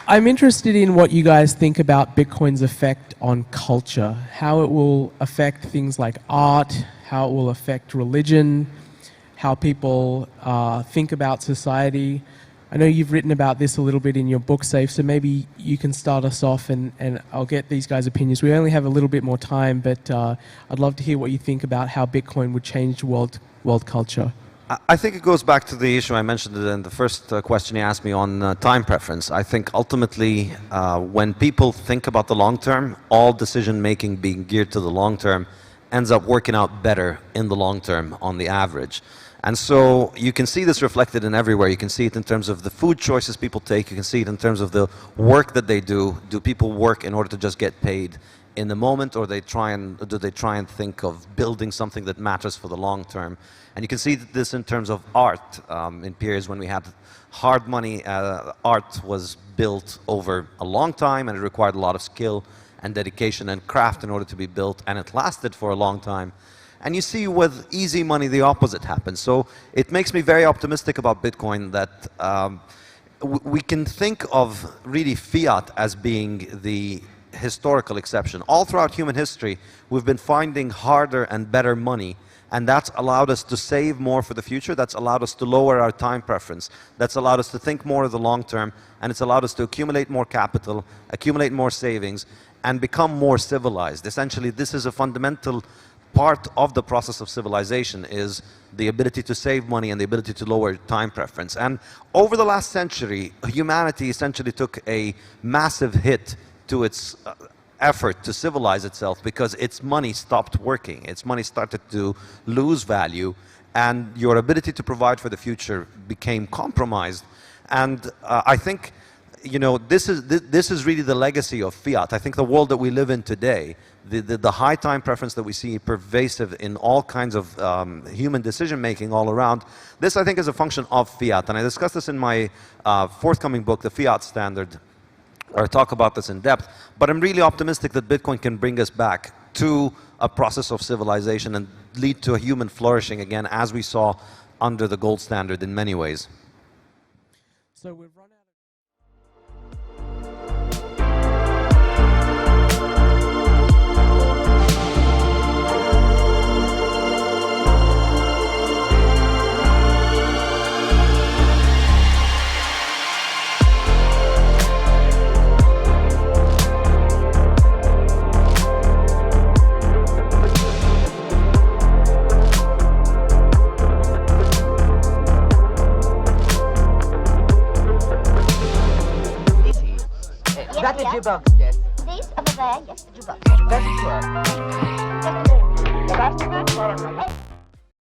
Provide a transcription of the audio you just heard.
I'm interested in what you guys think about Bitcoin's effect on culture, how it will affect things like art, how it will affect religion, how people think about society. I know you've written about this a little bit in your book, Saif, so maybe you can start us off and I'll get these guys' opinions. We only have a little bit more time, but I'd love to hear what you think about how Bitcoin would change world culture. I think it goes back to the issue I mentioned in the first question you asked me on time preference. I think ultimately when people think about the long term, all decision making being geared to the long term ends up working out better in the long term on the average. And so you can see this reflected in everywhere. You can see it in terms of the food choices people take. You can see it in terms of the work that they do. Do people work in order to just get paid in the moment, or do they try and think of building something that matters for the long term? And you can see this in terms of art. In periods when we had hard money, art was built over a long time, and it required a lot of skill and dedication and craft in order to be built, and it lasted for a long time. And you see with easy money the opposite happens. So it makes me very optimistic about Bitcoin that we can think of really fiat as being the historical exception. All throughout human history, we've been finding harder and better money, and that's allowed us to save more for the future. That's allowed us to lower our time preference. That's allowed us to think more of the long term, and it's allowed us to accumulate more capital, accumulate more savings, and become more civilized. Essentially, this is a fundamental part of the process of civilization, is the ability to save money and the ability to lower time preference. And over the last century, humanity essentially took a massive hit to its effort to civilize itself because its money stopped working. Its money started to lose value, and your ability to provide for the future became compromised. And I think, you know, this is really the legacy of fiat. I think the world that we live in today, the high time preference that we see pervasive in all kinds of human decision making all around, this I think is a function of fiat. And I discuss this in my forthcoming book, The Fiat Standard, where I talk about this in depth. But I'm really optimistic that Bitcoin can bring us back to a process of civilization and lead to a human flourishing again, as we saw under the gold standard in many ways. So we've run out. Is that the jukebox, Jess? This over there, yes, the jukebox. Very sure.